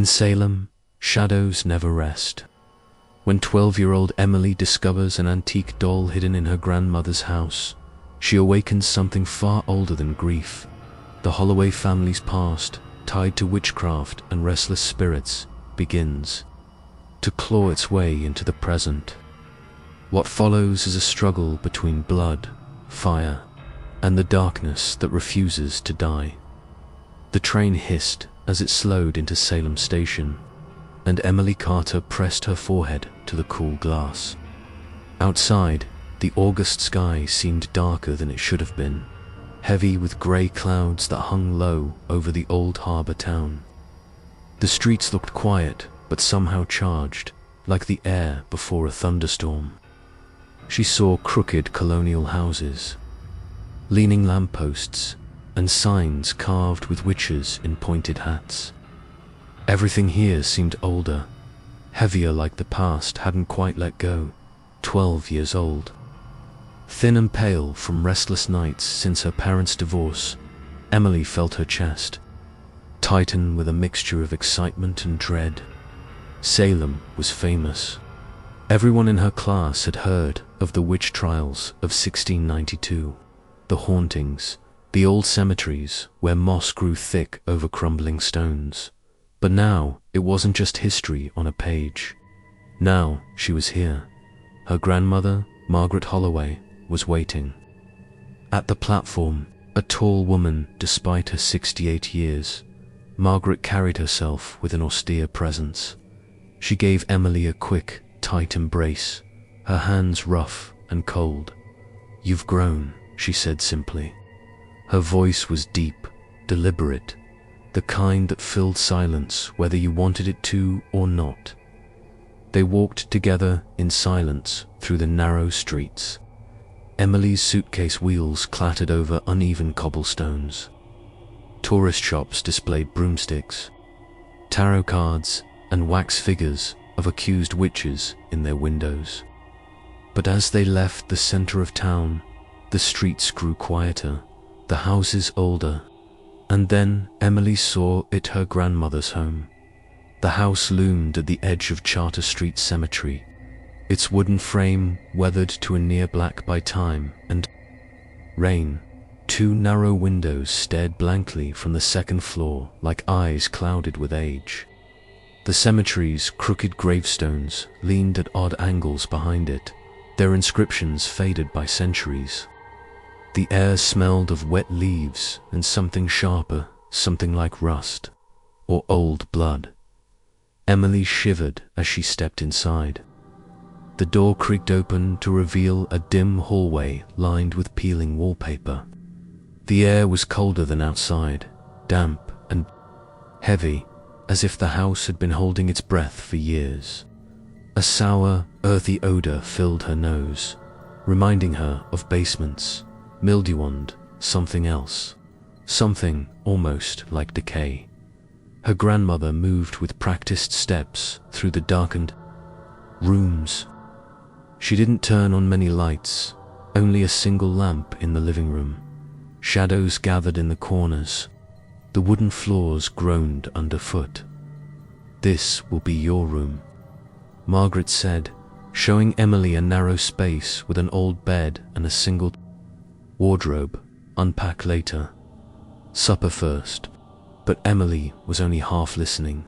In Salem, shadows never rest. When 12-year-old Emily discovers an antique doll hidden in her grandmother's house, she awakens something far older than grief. The Holloway family's past, tied to witchcraft and restless spirits, begins to claw its way into the present. What follows is a struggle between blood, fire, and the darkness that refuses to die. The train hissed as it slowed into Salem Station, and Emily Carter pressed her forehead to the cool glass. Outside, the August sky seemed darker than it should have been, heavy with grey clouds that hung low over the old harbour town. The streets looked quiet, but somehow charged, like the air before a thunderstorm. She saw crooked colonial houses, leaning lampposts, and signs carved with witches in pointed hats. Everything here seemed older, heavier, like the past hadn't quite let go, 12 years old. Thin and pale from restless nights since her parents' divorce, Emily felt her chest tighten with a mixture of excitement and dread. Salem was famous. Everyone in her class had heard of the witch trials of 1692, the hauntings, the old cemeteries where moss grew thick over crumbling stones. But now, it wasn't just history on a page. Now, she was here. Her grandmother, Margaret Holloway, was waiting. At the platform, a tall woman despite her 68 years, Margaret carried herself with an austere presence. She gave Emily a quick, tight embrace, her hands rough and cold. "You've grown," she said simply. Her voice was deep, deliberate, the kind that filled silence whether you wanted it to or not. They walked together in silence through the narrow streets. Emily's suitcase wheels clattered over uneven cobblestones. Tourist shops displayed broomsticks, tarot cards, and wax figures of accused witches in their windows. But as they left the center of town, the streets grew quieter, the houses older, and then Emily saw it, her grandmother's home. The house loomed at the edge of Charter Street Cemetery, its wooden frame weathered to a near black by time and rain. Two narrow windows stared blankly from the second floor like eyes clouded with age. The cemetery's crooked gravestones leaned at odd angles behind it, their inscriptions faded by centuries. The air smelled of wet leaves and something sharper, something like rust or old blood. Emily shivered as she stepped inside. The door creaked open to reveal a dim hallway lined with peeling wallpaper. The air was colder than outside, damp and heavy, as if the house had been holding its breath for years. A sour, earthy odor filled her nose, reminding her of basements, mildew and something else, something almost like decay. Her grandmother moved with practiced steps through the darkened rooms. She didn't turn on many lights, only a single lamp in the living room. Shadows gathered in the corners. The wooden floors groaned underfoot. "This will be your room," Margaret said, showing Emily a narrow space with an old bed and a single wardrobe. "Unpack later. Supper first." But Emily was only half listening.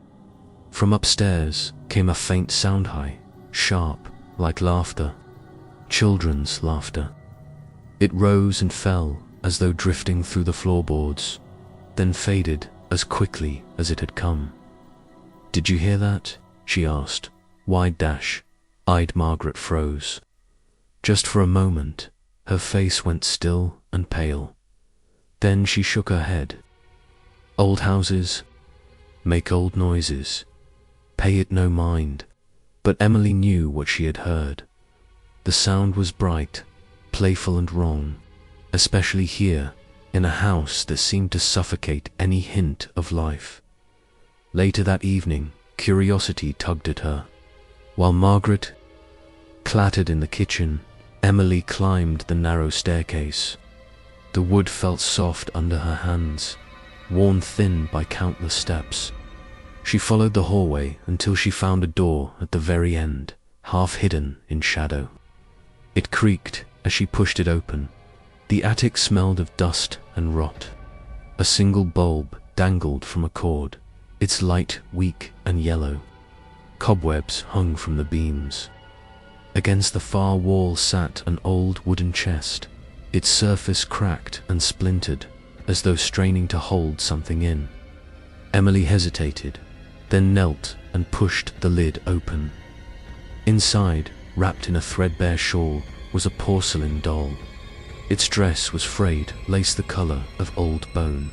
From upstairs came a faint sound, high, sharp, like laughter, children's laughter. It rose and fell as though drifting through the floorboards, then faded as quickly as it had come. "Did you hear that?" she asked. Wide-eyed Margaret froze. Just for a moment, her face went still and pale. Then she shook her head. "Old houses make old noises. Pay it no mind." But Emily knew what she had heard. The sound was bright, playful and wrong, especially here, in a house that seemed to suffocate any hint of life. Later that evening, curiosity tugged at her. While Margaret clattered in the kitchen, Emily climbed the narrow staircase. The wood felt soft under her hands, worn thin by countless steps. She followed the hallway until she found a door at the very end, half hidden in shadow. It creaked as she pushed it open. The attic smelled of dust and rot. A single bulb dangled from a cord, its light weak and yellow. Cobwebs hung from the beams. Against the far wall sat an old wooden chest, its surface cracked and splintered, as though straining to hold something in. Emily hesitated, then knelt and pushed the lid open. Inside, wrapped in a threadbare shawl, was a porcelain doll. Its dress was frayed, lace the color of old bone.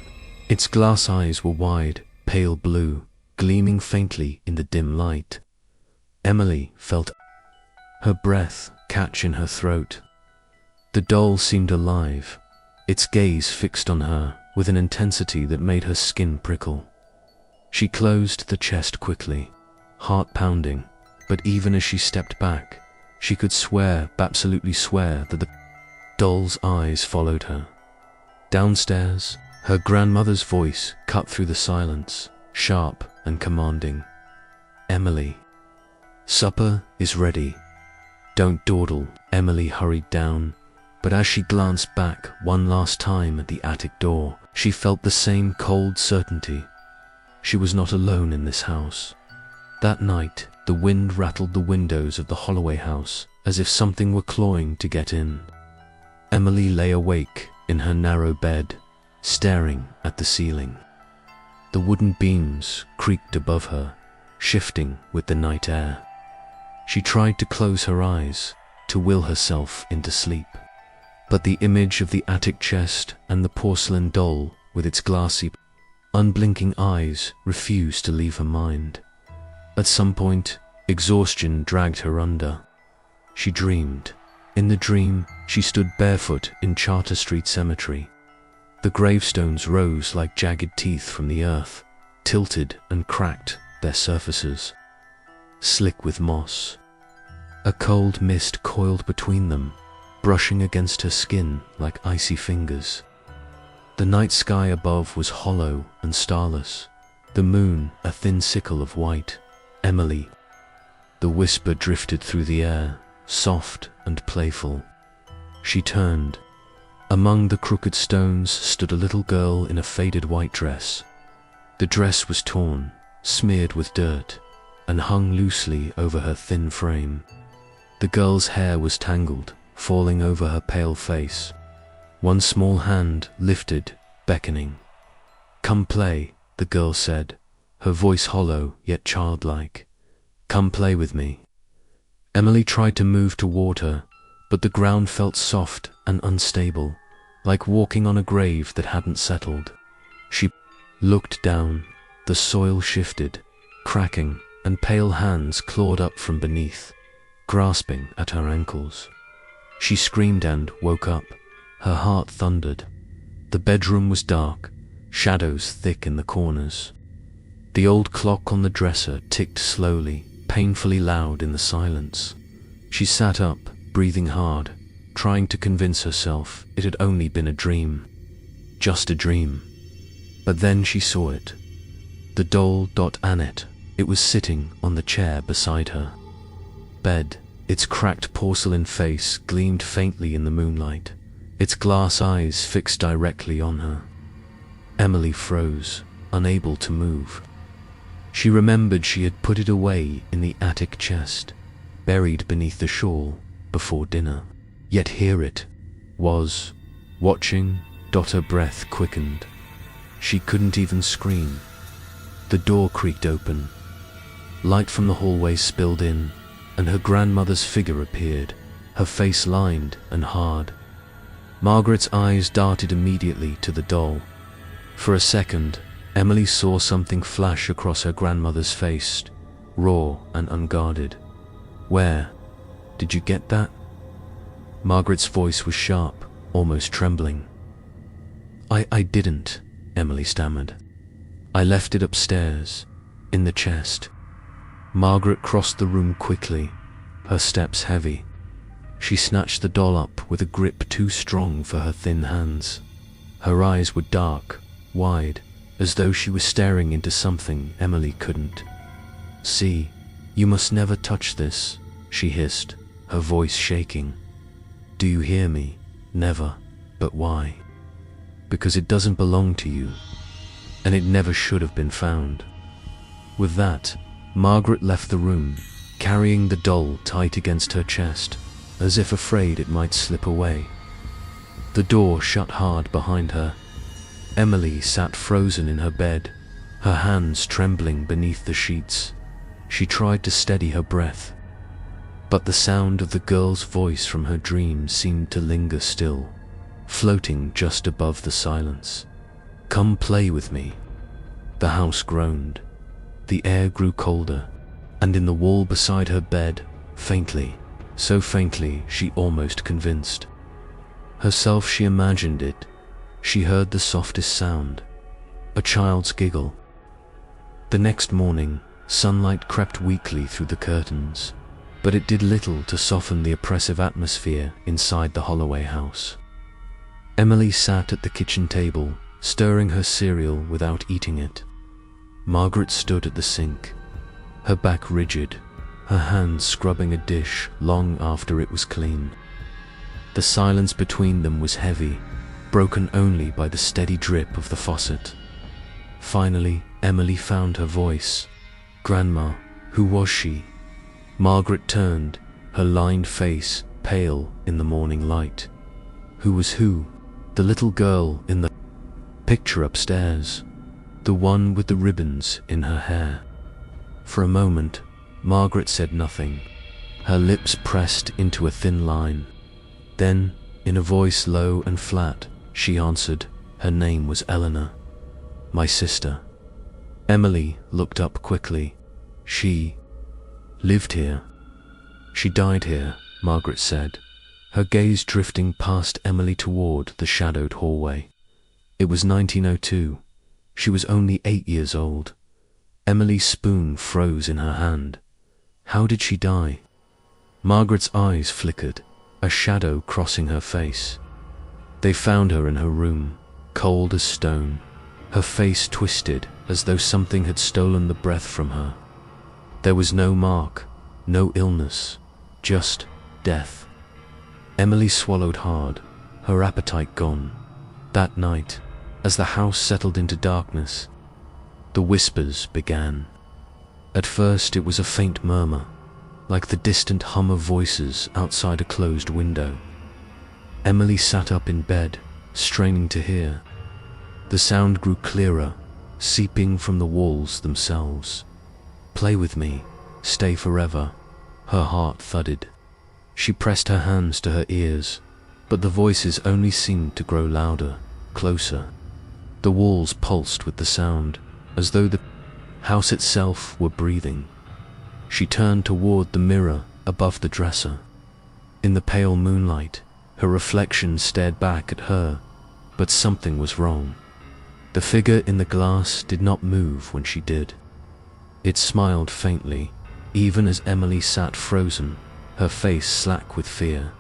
Its glass eyes were wide, pale blue, gleaming faintly in the dim light. Emily felt her breath catch in her throat. The doll seemed alive, its gaze fixed on her with an intensity that made her skin prickle. She closed the chest quickly, heart pounding, but even as she stepped back, she could absolutely swear that the doll's eyes followed her. Downstairs, her grandmother's voice cut through the silence, sharp and commanding. "Emily, supper is ready. Don't dawdle." Emily hurried down, but as she glanced back one last time at the attic door, she felt the same cold certainty. She was not alone in this house. That night, the wind rattled the windows of the Holloway house as if something were clawing to get in. Emily lay awake in her narrow bed, staring at the ceiling. The wooden beams creaked above her, shifting with the night air. She tried to close her eyes, to will herself into sleep. But the image of the attic chest and the porcelain doll with its glassy, unblinking eyes refused to leave her mind. At some point, exhaustion dragged her under. She dreamed. In the dream, she stood barefoot in Charter Street Cemetery. The gravestones rose like jagged teeth from the earth, tilted and cracked their surfaces, slick with moss. A cold mist coiled between them, brushing against her skin like icy fingers. The night sky above was hollow and starless, the moon a thin sickle of white. "Emily." The whisper drifted through the air, soft and playful. She turned. Among the crooked stones stood a little girl in a faded white dress. The dress was torn, smeared with dirt, and hung loosely over her thin frame. The girl's hair was tangled, falling over her pale face. One small hand lifted, beckoning. "Come play," the girl said, her voice hollow yet childlike. "Come play with me." Emily tried to move toward her, but the ground felt soft and unstable, like walking on a grave that hadn't settled. She looked down. The soil shifted, cracking, and pale hands clawed up from beneath, grasping at her ankles. She screamed and woke up. Her heart thundered. The bedroom was dark, shadows thick in the corners. The old clock on the dresser ticked slowly, painfully loud in the silence. She sat up, breathing hard, trying to convince herself it had only been a dream. Just a dream. But then she saw it. The doll Annette. It was sitting on the chair beside her. Bed. Its cracked porcelain face gleamed faintly in the moonlight, its glass eyes fixed directly on her. Emily froze, unable to move. She remembered she had put it away in the attic chest, buried beneath the shawl, before dinner. Yet here it was, watching. Her breath quickened. She couldn't even scream. The door creaked open. Light from the hallway spilled in, and her grandmother's figure appeared, her face lined and hard. Margaret's eyes darted immediately to the doll. For a second, Emily saw something flash across her grandmother's face, raw and unguarded. "Where? Did you get that?" Margaret's voice was sharp, almost trembling. I didn't," Emily stammered. "I left it upstairs, in the chest." Margaret crossed the room quickly, her steps heavy. She snatched the doll up with a grip too strong for her thin hands. Her eyes were dark, wide, as though she was staring into something Emily couldn't see. "You must never touch this," she hissed, her voice shaking. "Do you hear me? Never." "But why?" "Because it doesn't belong to you, and it never should have been found." With that, Margaret left the room, carrying the doll tight against her chest, as if afraid it might slip away. The door shut hard behind her. Emily sat frozen in her bed, her hands trembling beneath the sheets. She tried to steady her breath, but the sound of the girl's voice from her dream seemed to linger still, floating just above the silence. "Come play with me." The house groaned. The air grew colder, and in the wall beside her bed, faintly, so faintly she almost convinced herself she imagined it, she heard the softest sound, a child's giggle. The next morning, sunlight crept weakly through the curtains, but it did little to soften the oppressive atmosphere inside the Holloway house. Emily sat at the kitchen table, stirring her cereal without eating it. Margaret stood at the sink, her back rigid, her hands scrubbing a dish long after it was clean. The silence between them was heavy, broken only by the steady drip of the faucet. Finally, Emily found her voice. "Grandma, who was she?" Margaret turned, her lined face pale in the morning light. Who was who? The little girl in the picture upstairs, the one with the ribbons in her hair. For a moment, Margaret said nothing, her lips pressed into a thin line. Then, in a voice low and flat, she answered. Her name was Eleanor. "My sister." Emily looked up quickly. "She lived here." "She died here," Margaret said, her gaze drifting past Emily toward the shadowed hallway. "It was 1902. She was only 8 years old." Emily's spoon froze in her hand. "How did she die?" Margaret's eyes flickered, a shadow crossing her face. "They found her in her room, cold as stone, her face twisted as though something had stolen the breath from her. There was no mark, no illness, just death." Emily swallowed hard, her appetite gone. That night, as the house settled into darkness, the whispers began. At first it was a faint murmur, like the distant hum of voices outside a closed window. Emily sat up in bed, straining to hear. The sound grew clearer, seeping from the walls themselves. "Play with me, stay forever." Her heart thudded. She pressed her hands to her ears, but the voices only seemed to grow louder, closer. The walls pulsed with the sound, as though the house itself were breathing. She turned toward the mirror above the dresser. In the pale moonlight, her reflection stared back at her, but something was wrong. The figure in the glass did not move when she did. It smiled faintly, even as Emily sat frozen, her face slack with fear.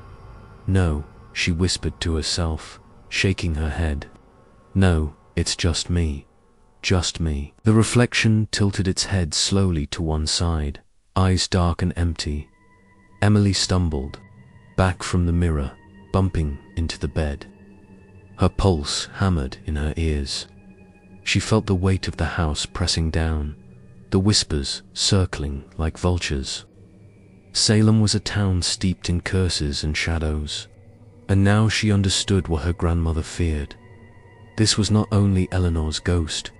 "No," she whispered to herself, shaking her head. "No, it's just me. Just me." The reflection tilted its head slowly to one side, eyes dark and empty. Emily stumbled, back from the mirror, bumping into the bed. Her pulse hammered in her ears. She felt the weight of the house pressing down, the whispers circling like vultures. Salem was a town steeped in curses and shadows, and now she understood what her grandmother feared. This was not only Eleanor's ghost.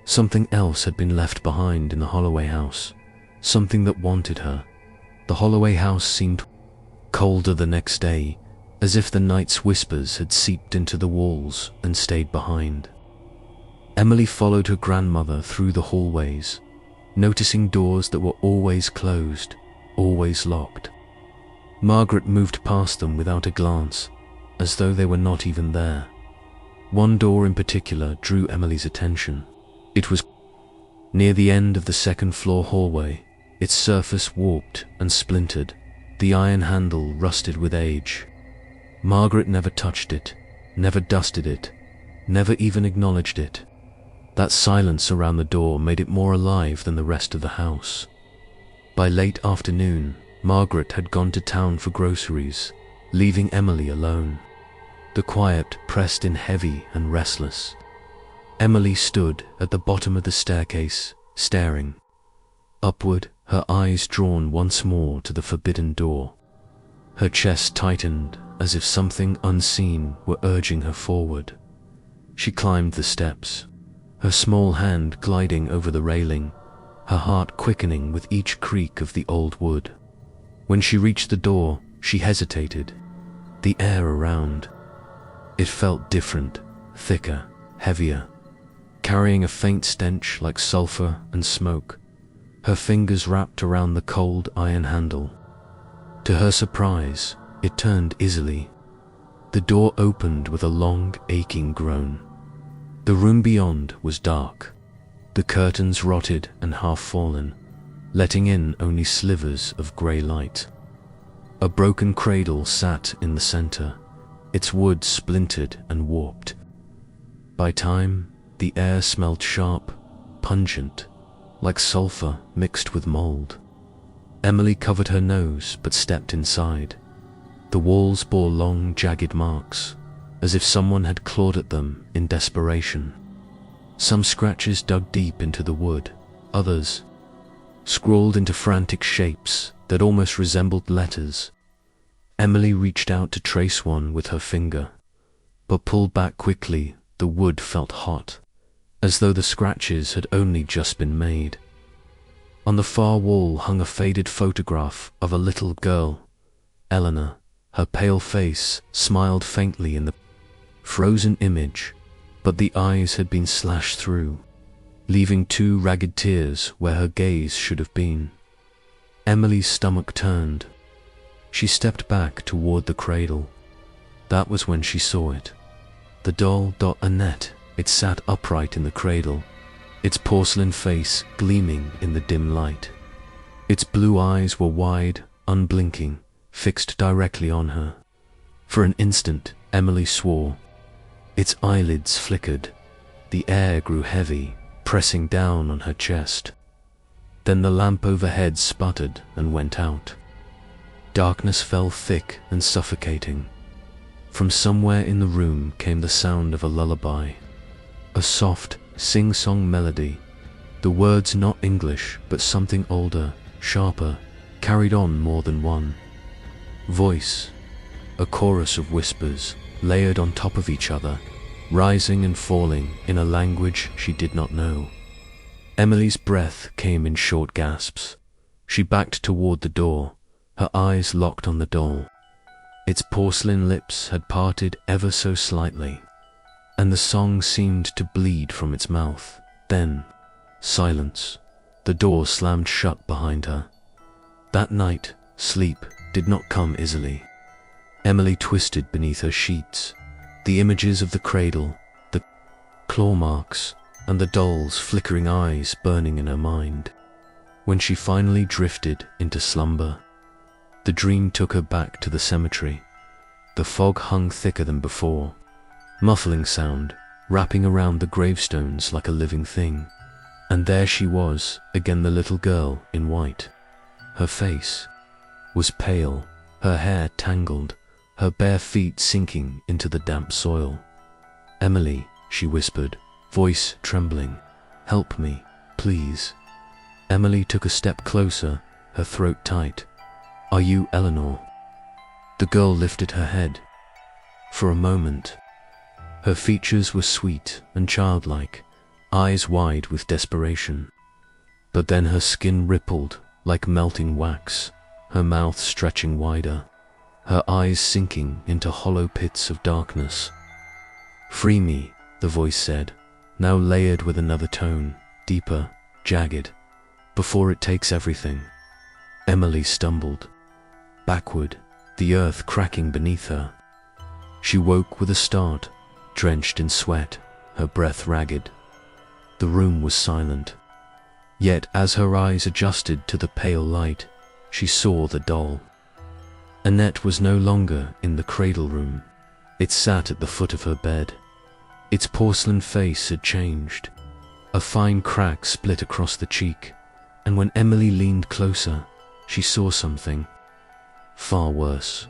Something else had been left behind in the Holloway house, something that wanted her. The Holloway house seemed colder the next day, as if the night's whispers had seeped into the walls and stayed behind. Emily followed her grandmother through the hallways, noticing doors that were always closed, always locked. Margaret moved past them without a glance, as though they were not even there. One door in particular drew Emily's attention. It was near the end of the second-floor hallway, its surface warped and splintered, the iron handle rusted with age. Margaret never touched it, never dusted it, never even acknowledged it. That silence around the door made it more alive than the rest of the house. By late afternoon, Margaret had gone to town for groceries, leaving Emily alone. The quiet pressed in heavy and restless. Emily stood at the bottom of the staircase, staring upward, her eyes drawn once more to the forbidden door. Her chest tightened as if something unseen were urging her forward. She climbed the steps, her small hand gliding over the railing, her heart quickening with each creak of the old wood. When she reached the door, she hesitated. The air around, it felt different, thicker, heavier, carrying a faint stench like sulfur and smoke. Her fingers wrapped around the cold iron handle. To her surprise, it turned easily. The door opened with a long, aching groan. The room beyond was dark, the curtains rotted and half fallen, letting in only slivers of grey light. A broken cradle sat in the center, its wood splintered and warped. By time, the air smelled sharp, pungent, like sulfur mixed with mold. Emily covered her nose but stepped inside. The walls bore long, jagged marks, as if someone had clawed at them in desperation. Some scratches dug deep into the wood, others scrawled into frantic shapes that almost resembled letters. Emily reached out to trace one with her finger, but pulled back quickly. The wood felt hot, as though the scratches had only just been made. On the far wall hung a faded photograph of a little girl, Eleanor. Her pale face smiled faintly in the frozen image, but the eyes had been slashed through, leaving two ragged tears where her gaze should have been. Emily's stomach turned. She stepped back toward the cradle. That was when she saw it. The doll Annette. It sat upright in the cradle, its porcelain face gleaming in the dim light. Its blue eyes were wide, unblinking, fixed directly on her. For an instant, Emily swore. Its eyelids flickered. The air grew heavy, pressing down on her chest. Then the lamp overhead sputtered and went out. Darkness fell thick and suffocating. From somewhere in the room came the sound of a lullaby. A soft, sing-song melody. The words not English, but something older, sharper, carried on more than one voice. A chorus of whispers, layered on top of each other, rising and falling in a language she did not know. Emily's breath came in short gasps. She backed toward the door, her eyes locked on the doll. Its porcelain lips had parted ever so slightly, and the song seemed to bleed from its mouth. Then, silence. The door slammed shut behind her. That night, sleep did not come easily. Emily twisted beneath her sheets, the images of the cradle, the claw marks, and the doll's flickering eyes burning in her mind. When she finally drifted into slumber, the dream took her back to the cemetery. The fog hung thicker than before, muffling sound wrapping around the gravestones like a living thing. And there she was, again, the little girl in white. Her face was pale, her hair tangled, her bare feet sinking into the damp soil. "Emily," she whispered, voice trembling. "Help me, please." Emily took a step closer, her throat tight. "Are you Eleanor?" The girl lifted her head. For a moment, her features were sweet and childlike, eyes wide with desperation. But then her skin rippled like melting wax, her mouth stretching wider, her eyes sinking into hollow pits of darkness. "Free me," the voice said, now layered with another tone, deeper, jagged, "before it takes everything." Emily stumbled backward, the earth cracking beneath her. She woke with a start, drenched in sweat, her breath ragged. The room was silent. Yet as her eyes adjusted to the pale light, she saw the doll. Annette was no longer in the cradle room. It sat at the foot of her bed. Its porcelain face had changed. A fine crack split across the cheek, and when Emily leaned closer, she saw something far worse.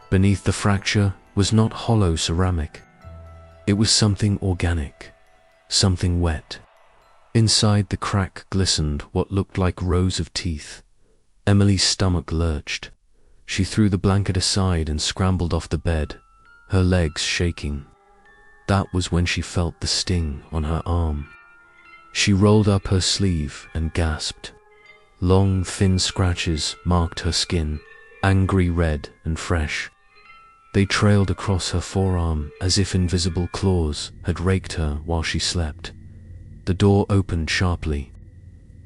Beneath the fracture was not hollow ceramic. It was something organic, something wet. Inside the crack glistened what looked like rows of teeth. Emily's stomach lurched. She threw the blanket aside and scrambled off the bed, her legs shaking. That was when she felt the sting on her arm. She rolled up her sleeve and gasped. Long, thin scratches marked her skin, angry red and fresh. They trailed across her forearm as if invisible claws had raked her while she slept. The door opened sharply.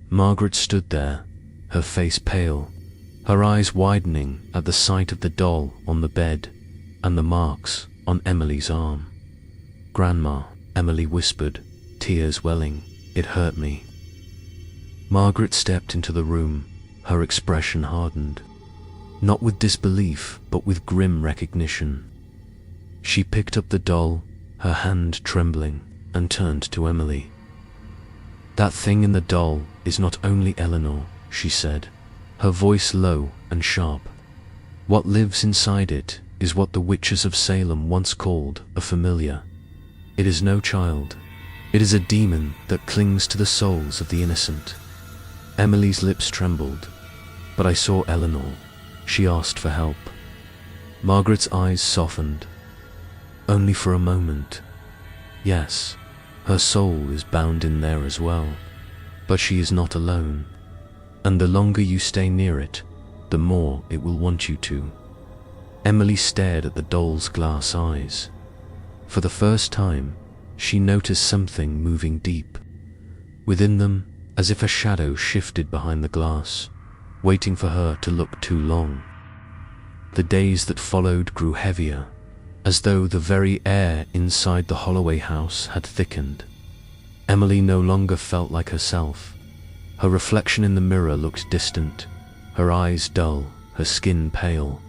Margaret stood there, her face pale, her eyes widening at the sight of the doll on the bed and the marks on Emily's arm. "Grandma," Emily whispered, tears welling. "It hurt me." Margaret stepped into the room, her expression hardened. Not with disbelief, but with grim recognition. She picked up the doll, her hand trembling, and turned to Emily. "That thing in the doll is not only Eleanor," she said, her voice low and sharp. "What lives inside it is what the witches of Salem once called a familiar. It is no child. It is a demon that clings to the souls of the innocent." Emily's lips trembled. "But I saw Eleanor. She asked for help." Margaret's eyes softened. "Only for a moment. Yes, her soul is bound in there as well. But she is not alone. And the longer you stay near it, the more it will want you to." Emily stared at the doll's glass eyes. For the first time, she noticed something moving deep within them, as if a shadow shifted behind the glass, waiting for her to look too long. The days that followed grew heavier, as though the very air inside the Holloway house had thickened. Emily no longer felt like herself. Her reflection in the mirror looked distant, her eyes dull, her skin pale.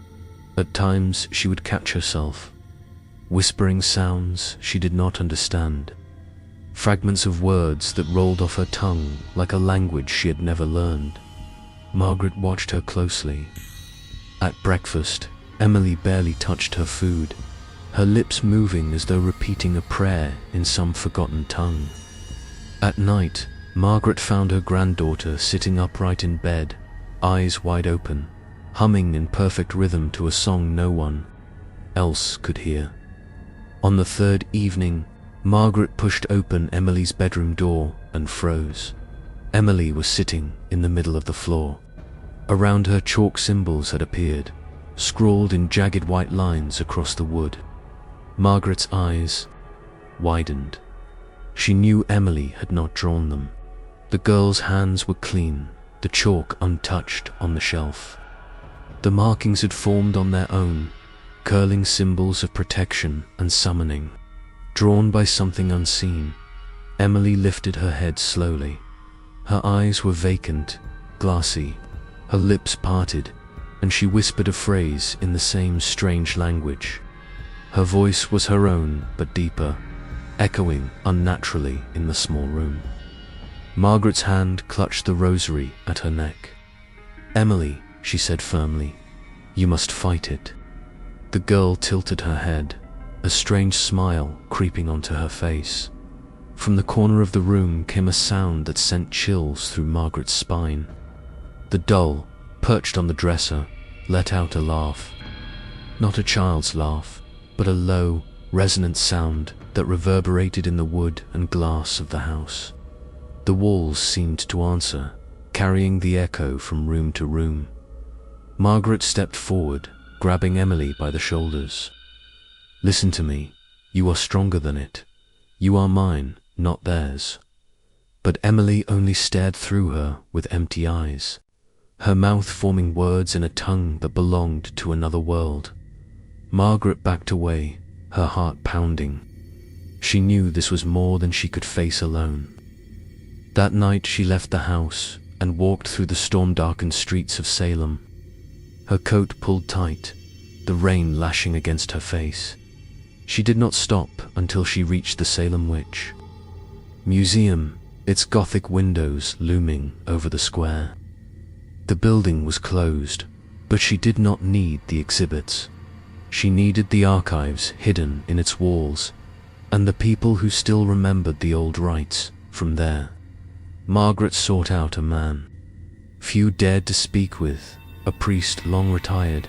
At times she would catch herself, whispering sounds she did not understand, fragments of words that rolled off her tongue like a language she had never learned. Margaret watched her closely. At breakfast, Emily barely touched her food, her lips moving as though repeating a prayer in some forgotten tongue. At night, Margaret found her granddaughter sitting upright in bed, eyes wide open, humming in perfect rhythm to a song no one else could hear. On the third evening, Margaret pushed open Emily's bedroom door and froze. Emily was sitting in the middle of the floor. Around her, chalk symbols had appeared, scrawled in jagged white lines across the wood. Margaret's eyes widened. She knew Emily had not drawn them. The girl's hands were clean, the chalk untouched on the shelf. The markings had formed on their own, curling symbols of protection and summoning. Drawn by something unseen, Emily lifted her head slowly. Her eyes were vacant, glassy, her lips parted, and she whispered a phrase in the same strange language. Her voice was her own, but deeper, echoing unnaturally in the small room. Margaret's hand clutched the rosary at her neck. "Emily," she said firmly, "you must fight it." The girl tilted her head, a strange smile creeping onto her face. From the corner of the room came a sound that sent chills through Margaret's spine. The doll, perched on the dresser, let out a laugh. Not a child's laugh, but a low, resonant sound that reverberated in the wood and glass of the house. The walls seemed to answer, carrying the echo from room to room. Margaret stepped forward, grabbing Emily by the shoulders. "Listen to me. You are stronger than it. You are mine, not theirs." But Emily only stared through her with empty eyes, her mouth forming words in a tongue that belonged to another world. Margaret backed away, her heart pounding. She knew this was more than she could face alone. That night she left the house and walked through the storm-darkened streets of Salem. Her coat pulled tight, the rain lashing against her face. She did not stop until she reached the Salem Witch. museum, its Gothic windows looming over the square. The building was closed, but she did not need the exhibits. She needed the archives hidden in its walls, and the people who still remembered the old rites from there. Margaret sought out a man few dared to speak with, a priest long retired,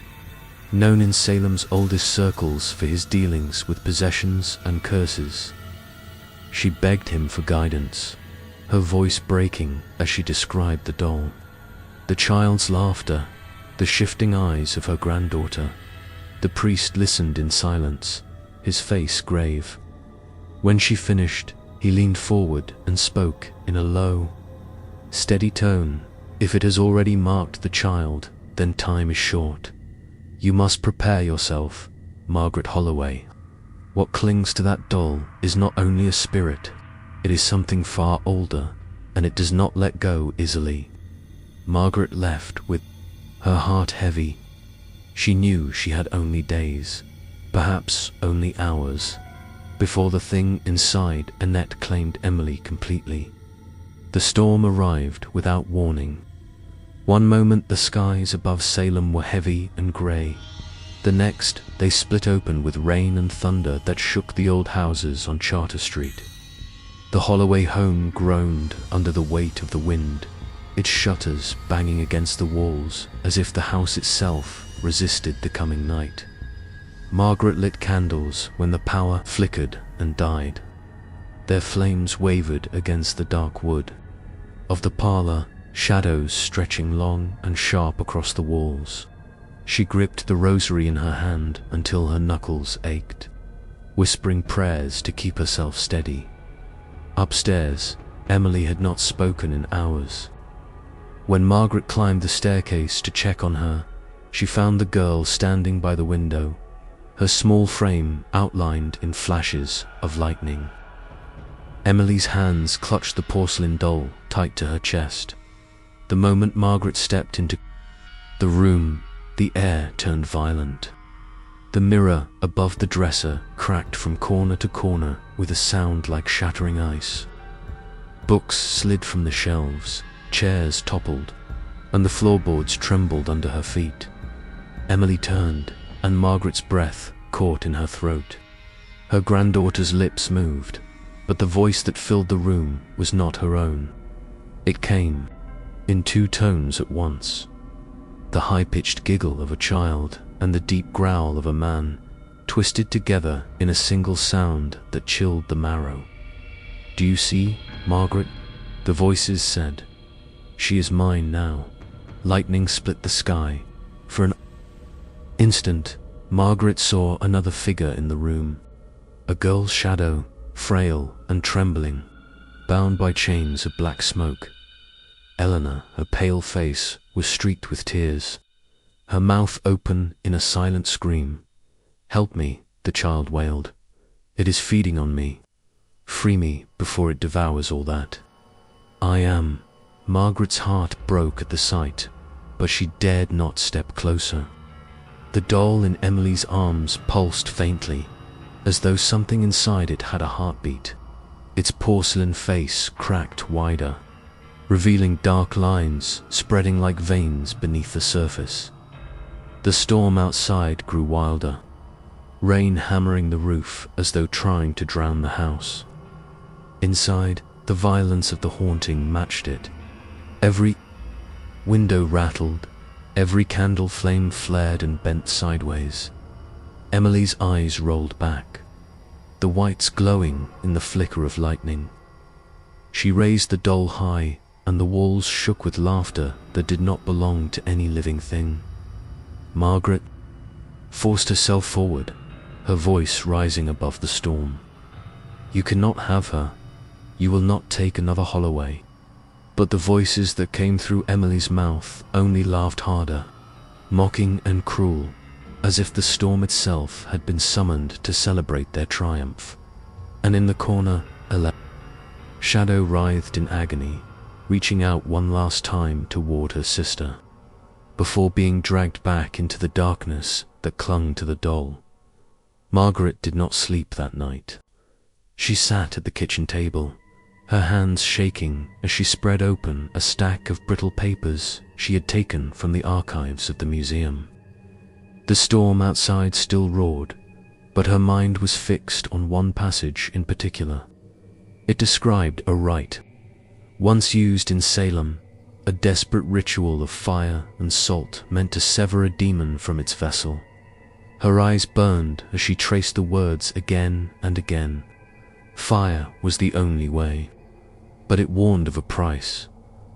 known in Salem's oldest circles for his dealings with possessions and curses. She begged him for guidance, her voice breaking as she described the doll, the child's laughter, the shifting eyes of her granddaughter. The priest listened in silence, his face grave. When she finished, he leaned forward and spoke in a low, steady tone. If it has already marked the child, then time is short. You must prepare yourself, Margaret Holloway. What clings to that doll is not only a spirit, it is something far older, and it does not let go easily. Margaret left with her heart heavy. She knew she had only days, perhaps only hours, before the thing inside Annette claimed Emily completely. The storm arrived without warning. One moment the skies above Salem were heavy and grey. The next they split open with rain and thunder that shook the old houses on Charter Street. The Holloway home groaned under the weight of the wind, its shutters banging against the walls as if the house itself resisted the coming night. Margaret lit candles when the power flickered and died. Their flames wavered against the dark wood of the parlor, shadows stretching long and sharp across the walls. She gripped the rosary in her hand until her knuckles ached, whispering prayers to keep herself steady. Upstairs, Emily had not spoken in hours. When Margaret climbed the staircase to check on her, she found the girl standing by the window, her small frame outlined in flashes of lightning. Emily's hands clutched the porcelain doll tight to her chest. The moment Margaret stepped into the room, the air turned violent. The mirror above the dresser cracked from corner to corner with a sound like shattering ice. Books slid from the shelves, chairs toppled, and the floorboards trembled under her feet. Emily turned, and Margaret's breath caught in her throat. Her granddaughter's lips moved, but the voice that filled the room was not her own. It came in two tones at once, the high-pitched giggle of a child and the deep growl of a man, twisted together in a single sound that chilled the marrow. "Do you see, Margaret?" the voices said. "She is mine now." Lightning split the sky. For an instant, Margaret saw another figure in the room, a girl's shadow, frail and trembling, bound by chains of black smoke. Eleanor, her pale face was streaked with tears, her mouth open in a silent scream. "Help me," the child wailed. "It is feeding on me. Free me before it devours all that I am." Margaret's heart broke at the sight, but she dared not step closer. The doll in Emily's arms pulsed faintly, as though something inside it had a heartbeat. Its porcelain face cracked wider, revealing dark lines spreading like veins beneath the surface. The storm outside grew wilder, rain hammering the roof as though trying to drown the house. Inside, the violence of the haunting matched it. Every window rattled, every candle flame flared and bent sideways. Emily's eyes rolled back, the whites glowing in the flicker of lightning. She raised the doll high, and the walls shook with laughter that did not belong to any living thing. Margaret forced herself forward, her voice rising above the storm. "You cannot have her. You will not take another Holloway." But the voices that came through Emily's mouth only laughed harder, mocking and cruel, as if the storm itself had been summoned to celebrate their triumph. And in the corner, a shadow writhed in agony, reaching out one last time toward her sister, before being dragged back into the darkness that clung to the doll. Margaret did not sleep that night. She sat at the kitchen table, her hands shaking as she spread open a stack of brittle papers she had taken from the archives of the museum. The storm outside still roared, but her mind was fixed on one passage in particular. It described a rite, once used in Salem, a desperate ritual of fire and salt meant to sever a demon from its vessel. Her eyes burned as she traced the words again and again. Fire was the only way, but it warned of a price.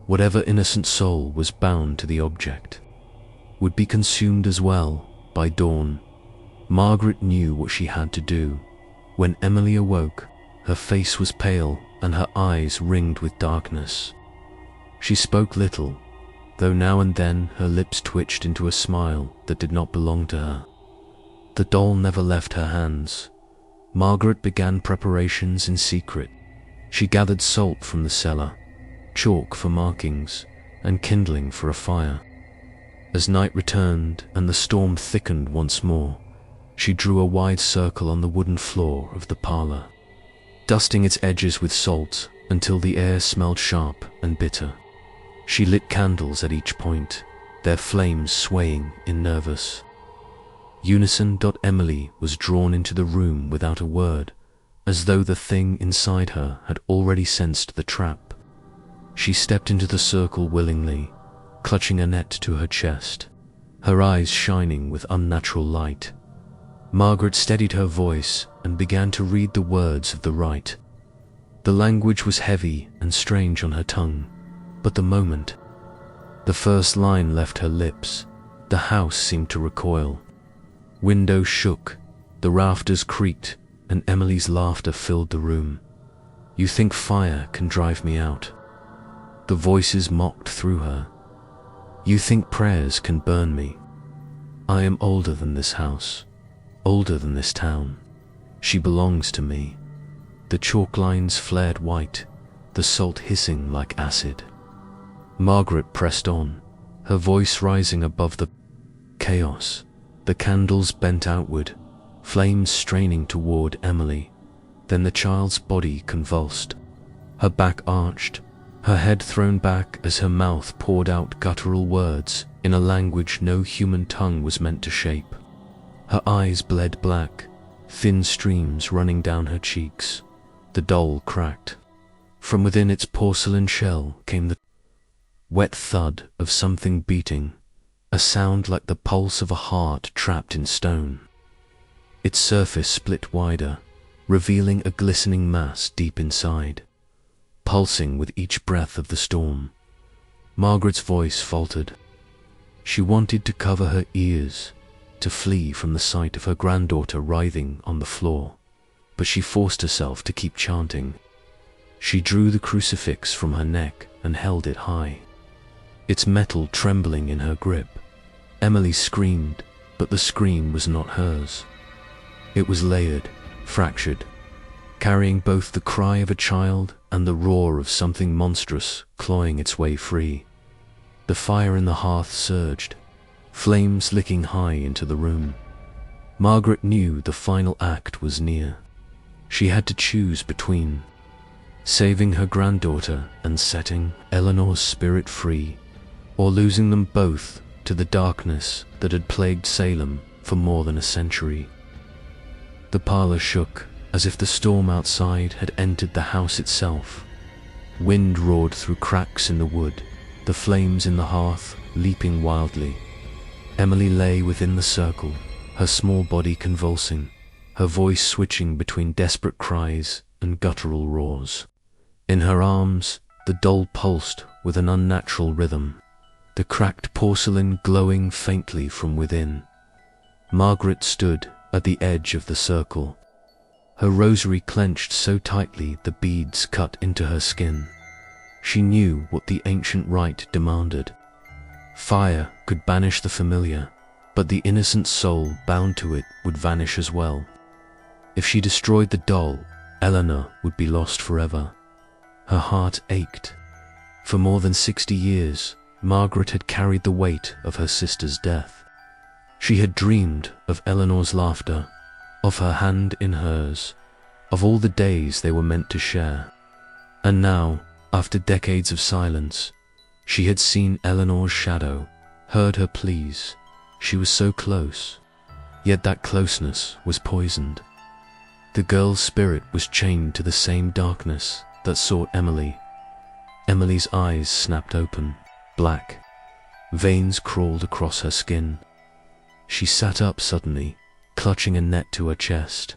Whatever innocent soul was bound to the object would be consumed as well by dawn. Margaret knew what she had to do. When Emily awoke, her face was pale and her eyes ringed with darkness. She spoke little, though now and then her lips twitched into a smile that did not belong to her. The doll never left her hands. Margaret began preparations in secret. She gathered salt from the cellar, chalk for markings, and kindling for a fire. As night returned and the storm thickened once more, she drew a wide circle on the wooden floor of the parlor, dusting its edges with salt until the air smelled sharp and bitter. She lit candles at each point, their flames swaying in nervous unison. Emily was drawn into the room without a word, as though the thing inside her had already sensed the trap. She stepped into the circle willingly, clutching Annette to her chest, her eyes shining with unnatural light. Margaret steadied her voice and began to read the words of the rite. The language was heavy and strange on her tongue, but the moment the first line left her lips, the house seemed to recoil. Windows shook, the rafters creaked, and Emily's laughter filled the room. "You think fire can drive me out?" The voices mocked through her. "You think prayers can burn me? I am older than this house, older than this town. She belongs to me." The chalk lines flared white, the salt hissing like acid. Margaret pressed on, her voice rising above the chaos. The candles bent outward, flames straining toward Emily. Then the child's body convulsed, her back arched, her head thrown back as her mouth poured out guttural words in a language no human tongue was meant to shape. Her eyes bled black, thin streams running down her cheeks. The doll cracked. From within its porcelain shell came the wet thud of something beating, a sound like the pulse of a heart trapped in stone. Its surface split wider, revealing a glistening mass deep inside, pulsing with each breath of the storm. Margaret's voice faltered. She wanted to cover her ears, to flee from the sight of her granddaughter writhing on the floor, but she forced herself to keep chanting. She drew the crucifix from her neck and held it high, its metal trembling in her grip. Emily screamed, but the scream was not hers. It was layered, fractured, carrying both the cry of a child and the roar of something monstrous clawing its way free. The fire in the hearth surged, flames licking high into the room. Margaret knew the final act was near. She had to choose between saving her granddaughter and setting Eleanor's spirit free, or losing them both to the darkness that had plagued Salem for more than a century. The parlor shook as if the storm outside had entered the house itself. Wind roared through cracks in the wood, the flames in the hearth leaping wildly. Emily lay within the circle, her small body convulsing, her voice switching between desperate cries and guttural roars. In her arms, the doll pulsed with an unnatural rhythm, the cracked porcelain glowing faintly from within. Margaret stood at the edge of the circle, her rosary clenched so tightly the beads cut into her skin. She knew what the ancient rite demanded. Fire could banish the familiar, but the innocent soul bound to it would vanish as well. If she destroyed the doll, Eleanor would be lost forever. Her heart ached. For more than 60 years, Margaret had carried the weight of her sister's death. She had dreamed of Eleanor's laughter, of her hand in hers, of all the days they were meant to share. And now, after decades of silence, she had seen Eleanor's shadow, heard her pleas. She was so close, yet that closeness was poisoned. The girl's spirit was chained to the same darkness that sought Emily. Emily's eyes snapped open, black. Veins crawled across her skin. She sat up suddenly, clutching Annette to her chest,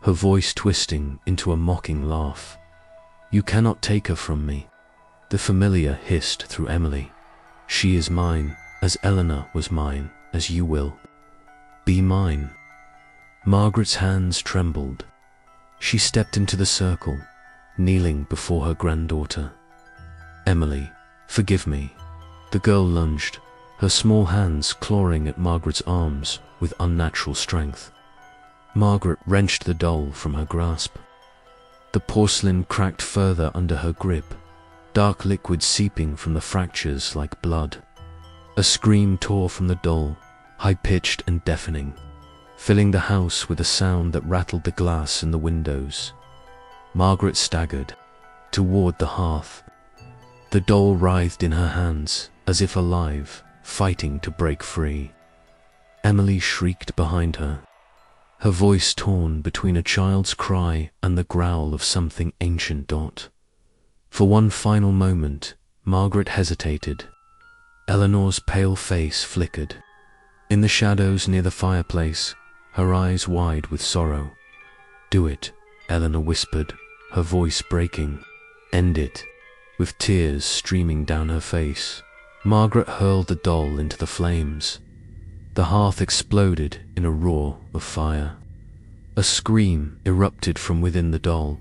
her voice twisting into a mocking laugh. "You cannot take her from me," the familiar hissed through Emily. "She is mine, as Eleanor was mine, as you will be mine." Margaret's hands trembled. She stepped into the circle, kneeling before her granddaughter. "Emily, forgive me." The girl lunged, her small hands clawing at Margaret's arms with unnatural strength. Margaret wrenched the doll from her grasp. The porcelain cracked further under her grip, dark liquid seeping from the fractures like blood. A scream tore from the doll, high-pitched and deafening, filling the house with a sound that rattled the glass in the windows. Margaret staggered toward the hearth. The doll writhed in her hands, as if alive, fighting to break free. Emily shrieked behind her, her voice torn between a child's cry and the growl of something ancient. For one final moment, Margaret hesitated. Eleanor's pale face flickered. In the shadows near the fireplace, her eyes wide with sorrow. "Do it," Eleanor whispered, her voice breaking. "End it." With tears streaming down her face, Margaret hurled the doll into the flames. The hearth exploded in a roar of fire. A scream erupted from within the doll,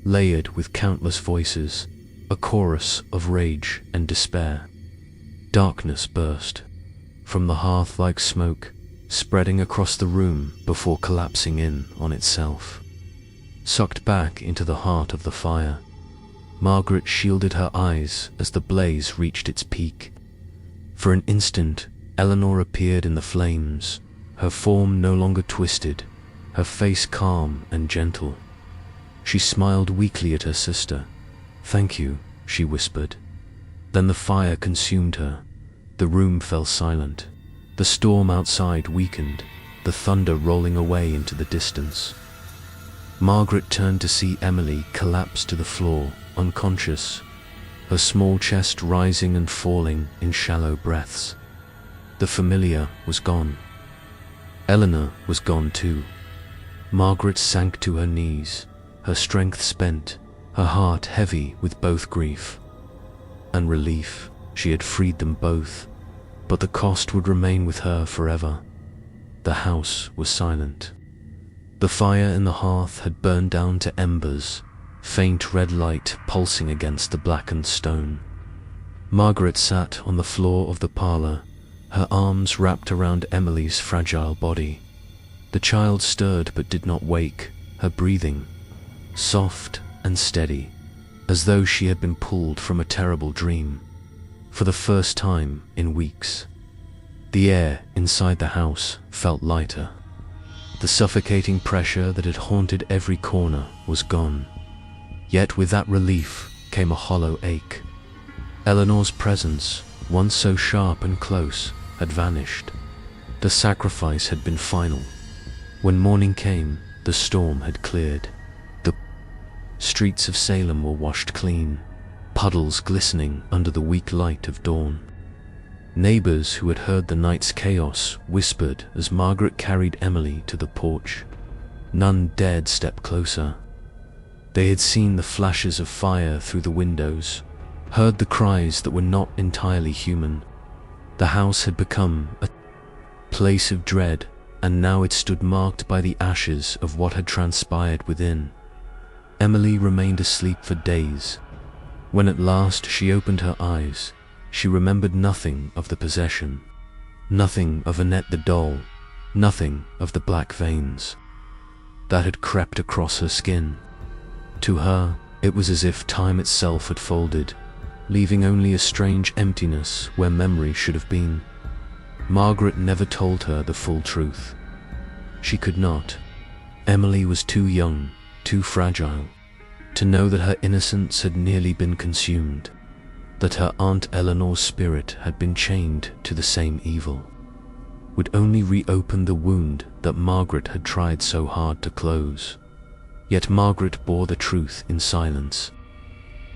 layered with countless voices, a chorus of rage and despair. Darkness burst from the hearth like smoke, spreading across the room before collapsing in on itself. Sucked back into the heart of the fire, Margaret shielded her eyes as the blaze reached its peak. For an instant, Eleanor appeared in the flames, her form no longer twisted, her face calm and gentle. She smiled weakly at her sister. "Thank you," she whispered. Then the fire consumed her. The room fell silent. The storm outside weakened, the thunder rolling away into the distance. Margaret turned to see Emily collapse to the floor, unconscious, her small chest rising and falling in shallow breaths. The familiar was gone. Eleanor was gone too. Margaret sank to her knees, her strength spent, her heart heavy with both grief and relief. She had freed them both, but the cost would remain with her forever. The house was silent. The fire in the hearth had burned down to embers, faint red light pulsing against the blackened stone. Margaret sat on the floor of the parlor, her arms wrapped around Emily's fragile body. The child stirred but did not wake, her breathing soft and steady, as though she had been pulled from a terrible dream. For the first time in weeks, the air inside the house felt lighter. The suffocating pressure that had haunted every corner was gone. Yet with that relief came a hollow ache. Eleanor's presence, once so sharp and close, had vanished. The sacrifice had been final. When morning came, the storm had cleared. The streets of Salem were washed clean, puddles glistening under the weak light of dawn. Neighbors who had heard the night's chaos whispered as Margaret carried Emily to the porch. None dared step closer. They had seen the flashes of fire through the windows, heard the cries that were not entirely human. The house had become a place of dread, and now it stood marked by the ashes of what had transpired within. Emily remained asleep for days. When at last she opened her eyes, she remembered nothing of the possession, nothing of Annette the doll, nothing of the black veins that had crept across her skin. To her, it was as if time itself had folded, leaving only a strange emptiness where memory should have been. Margaret never told her the full truth. She could not. Emily was too young, too fragile, to know that her innocence had nearly been consumed, that her Aunt Eleanor's spirit had been chained to the same evil, would only reopen the wound that Margaret had tried so hard to close. Yet Margaret bore the truth in silence.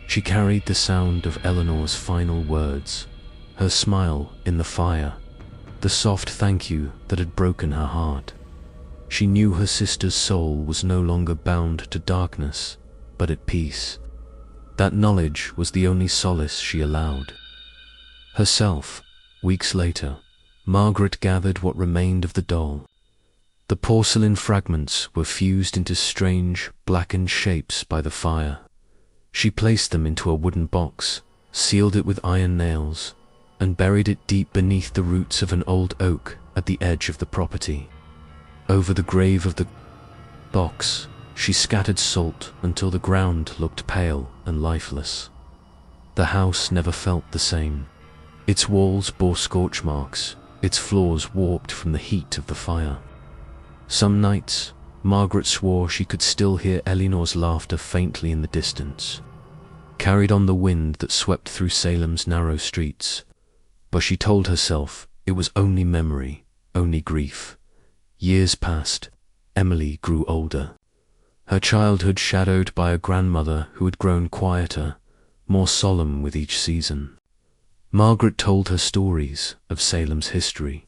She carried the sound of Eleanor's final words, her smile in the fire, the soft thank you that had broken her heart. She knew her sister's soul was no longer bound to darkness, but at peace. That knowledge was the only solace she allowed herself. Weeks later, Margaret gathered what remained of the doll. The porcelain fragments were fused into strange, blackened shapes by the fire. She placed them into a wooden box, sealed it with iron nails, and buried it deep beneath the roots of an old oak at the edge of the property. Over the grave of the box, she scattered salt until the ground looked pale and lifeless. The house never felt the same. Its walls bore scorch marks, its floors warped from the heat of the fire. Some nights, Margaret swore she could still hear Eleanor's laughter faintly in the distance, carried on the wind that swept through Salem's narrow streets. But she told herself it was only memory, only grief. Years passed. Emily grew older, her childhood shadowed by a grandmother who had grown quieter, more solemn with each season. Margaret told her stories of Salem's history,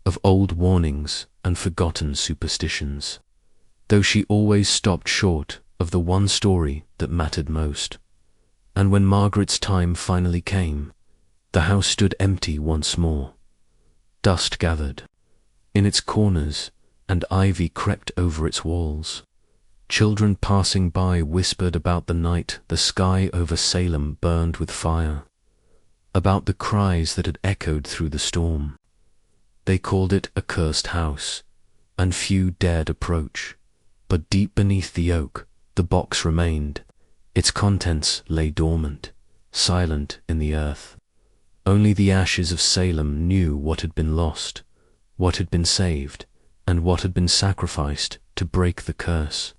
of old warnings and forgotten superstitions, though she always stopped short of the one story that mattered most. And when Margaret's time finally came, the house stood empty once more. Dust gathered in its corners, and ivy crept over its walls. Children passing by whispered about the night the sky over Salem burned with fire, about the cries that had echoed through the storm. They called it a cursed house, and few dared approach. But deep beneath the oak, the box remained. Its contents lay dormant, silent in the earth. Only the ashes of Salem knew what had been lost, what had been saved, and what had been sacrificed to break the curse.